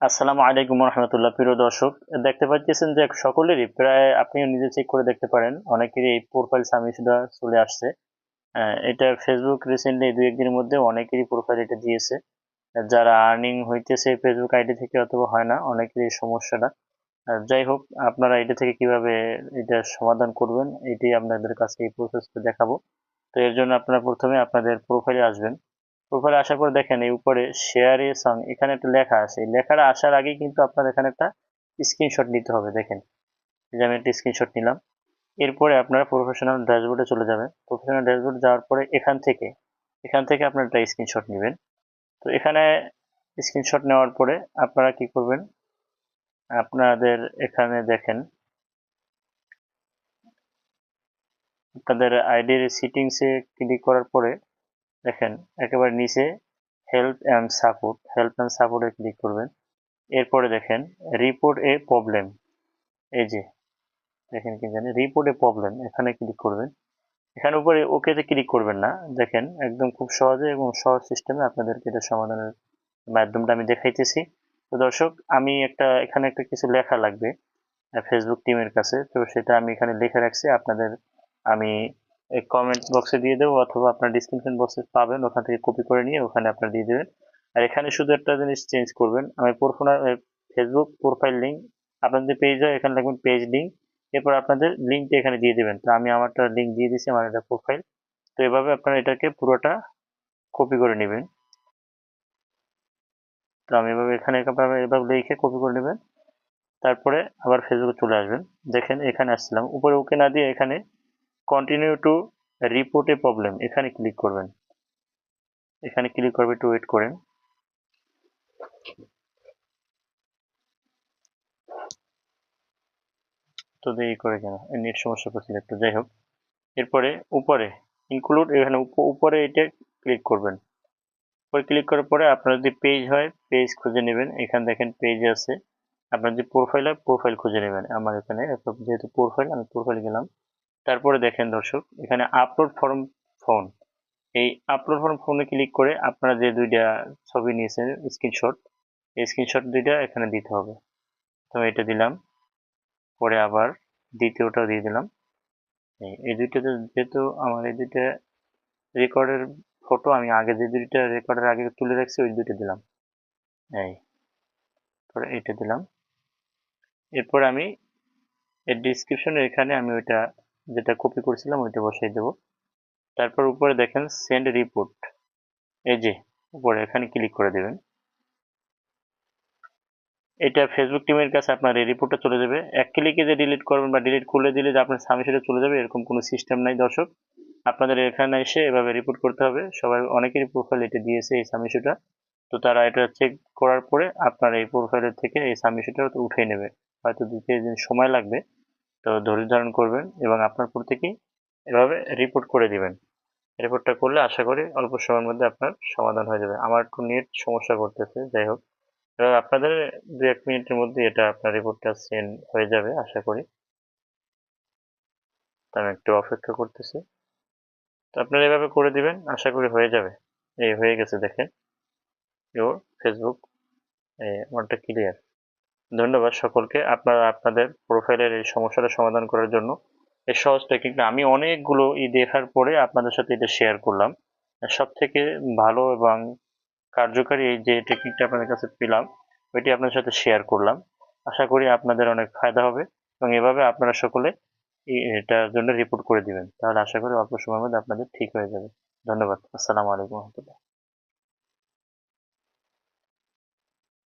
আসসালামু আলাইকুম রহমতুল্লাহ। প্রিয় দর্শক, দেখতে পাচ্ছেন যে সকলেরই প্রায়, আপনিও নিজে চেক করে দেখতে পারেন, অনেকেরই এই প্রোফাইল সাবমিশনটা চলে আসছে। এটা ফেসবুক রিসেন্টলি 2-1 দিনের মধ্যে অনেকেরই প্রোফাইল এটা দিয়েছে। যারা আর্নিং হইতেছে ফেসবুক আইডি থেকে অথবা হয় না, অনেকেরই এই সমস্যাটা। যাই হোক, আপনারা এটা থেকে কিভাবে এটা সমাধান করবেন এটি আপনাদের কাছে এই প্রসেসটা দেখাবো। তো এর জন্য আপনারা প্রথমে আপনাদের প্রোফাইলে আসবেন। প্রোফাইলে আসার পর দেখেন এই উপরে শেয়ার এ সং এখানে একটা লেখা আছে। এই লেখাটা আসার আগেই কিন্তু আপনার এখানে একটা স্ক্রিনশট নিতে হবে। দেখেন, এই যে আমি একটা স্ক্রিনশট নিলাম। এরপরে আপনারা প্রফেশনাল ড্যাশবোর্ডে চলে যাবেন। প্রফেশনাল ড্যাশবোর্ড যাওয়ার পরে এখান থেকে আপনারা একটা স্ক্রিনশট নেবেন। তো এখানে স্ক্রিনশট নেওয়ার পরে আপনারা কি করবেন, আপনাদের এখানে দেখেন আপনাদের আইডির সেটিংসে ক্লিক করার পরে দেখেন একেবারে নিচে হেল্প অ্যান্ড সাপোর্টে ক্লিক করবেন। এরপরে দেখেন রিপোর্ট এ প্রবলেম, এই যে দেখেন কি জানি রিপোর্ট এ প্রবলেম, এখানে ক্লিক করবেন। এখানে উপরে ওকেতে ক্লিক করবেন না। দেখেন একদম খুব সহজে এবং সহজ সিস্টেমে আপনাদেরকে এটা সমাধানের মাধ্যমটা আমি দেখাইতেছি। তো দর্শক, আমি এখানে একটা কিছু লেখা লাগবে ফেসবুক টিমের কাছে, তো সেটা আমি এখানে লিখে রাখছি। আপনাদের আমি কমেন্ট বক্সে দিয়ে দেবো অথবা আপনার ডিসক্রিপশন বক্সে পাবেন, ওখান থেকে কপি করে নিয়ে ওখানে আপনারা দিয়ে দেবেন। আর এখানে শুধু একটা জিনিস চেঞ্জ করবেন, আমি ফেসবুক প্রোফাইল লিঙ্ক, আপনাদের পেজ হয় এখানে লিখবেন পেজ লিঙ্ক। এরপর আপনাদের লিঙ্কটা এখানে দিয়ে দেবেন। তো আমি আমারটা লিঙ্ক দিয়ে দিচ্ছি, আমার এটা প্রোফাইল। তো এভাবে আপনারা এটাকে পুরোটা কপি করে নেবেন। তো আমি এভাবে এখানে এভাবে লিখে কপি করে নেবেন। তারপরে আবার ফেসবুকে চলে আসবেন। দেখেন এখানে আসছিলাম, উপরে ওকে না দিয়ে এখানে continue to report A problem, এখানে ক্লিক করবেন। এখানে ক্লিক করবে, একটু ওয়েট করেন। তো দেরি করে কেন, নেট সমস্যা করছিল একটু, যাই হোক। এরপরে উপরে ইনক্লুড, এখানে উপরে এটা ক্লিক করবেন। উপরে ক্লিক করার পরে আপনার যদি পেজ হয় পেজ খুঁজে নেবেন। এখানে দেখেন পেজ আছে। আপনার যদি প্রোফাইল হয় প্রোফাইল খুঁজে নেবেন। আমার এখানে যেহেতু প্রোফাইল, আমি প্রোফাইল গেলাম। তারপরে দেখেন দর্শক, এখানে আপলোড ফর্ম ফোন, এই আপলোড ফর্ম ফোনে ক্লিক করে আপনারা যে দুইটা ছবি নিয়েছেন স্ক্রিনশট, এই স্ক্রিনশট দুইটা এখানে দিতে হবে। তো এটা দিলাম, পরে আবার দ্বিতীয়টাও দিয়ে দিলাম। এই দুইটাতে যেহেতু আমার এই দুইটা রেকর্ডের ফটো, আমি আগে যে দুইটা রেকর্ডের আগে তুলে রাখছি ওই দুইটা দিলাম। এই পরে এটা দিলাম। এরপর আমি এর ডিসক্রিপশনে এখানে আমি ওইটা যেটা কপি করেছিলাম ওইটা বসাই দেবো। তারপর উপরে দেখেন সেন্ড রিপোর্ট, এই যে উপরে এখানে ক্লিক করে দেবেন। এটা ফেসবুক টিমের কাছে আপনার এই রিপোর্টটা চলে যাবে। এক ক্লিকে যে ডিলিট করবেন বা ডিলিট করলে দিলে যে আপনার সাবমিশনে চলে যাবে এরকম কোনো সিস্টেম নাই দর্শক। আপনাদের এখানে এসে এভাবে রিপোর্ট করতে হবে। সবাই অনেকেরই প্রোফাইল এটা দিয়েছে এই সাবমিশনটা। তো তারা এটা চেক করার পরে আপনার এই প্রোফাইলের থেকে এই সাবমিশনটা উঠিয়ে নেবে। হয়তো 2-3 দিন সময় লাগবে। তো ধৈর্য ধারণ করবেন এবং আপনার প্রত্যেকেই এভাবে রিপোর্ট করে দিবেন। রিপোর্টটা করলে আশা করি অল্প সময়ের মধ্যে আপনার সমাধান হয়ে যাবে। আমার একটু নেট সমস্যা করতেছে, যাই হোক। এবার আপনাদের 2-1 মিনিটের মধ্যে এটা আপনার রিপোর্টটা সেন্ড হয়ে যাবে আশা করি। তো আমি একটু অপেক্ষা করতেছি। তো আপনারা এভাবে করে দিবেন, আশা করি হয়ে যাবে। এই হয়ে গেছে, দেখেন ইওর ফেসবুক আমারটা ক্লিয়ার। ধন্যবাদ সকলকে, আপনারা আপনাদের প্রোফাইলের এই সমস্যাটা সমাধান করার জন্য। এই সহজ টেকনিকটা আমি অনেকগুলো দেখার পরে আপনাদের সাথে এটা শেয়ার করলাম। সব থেকে ভালো এবং কার্যকারী এই যে টেকনিকটা আপনাদের কাছে পেলাম, ওইটি আপনাদের সাথে শেয়ার করলাম। আশা করি আপনাদের অনেক ফায়দা হবে এবং এভাবে আপনারা সকলে এটার জন্য রিপোর্ট করে দিবেন। তাহলে আশা করি অল্প সময়ের মধ্যে আপনাদের ঠিক হয়ে যাবে। ধন্যবাদ। আসসালামু আলাইকুম রহমতুল্লাহ।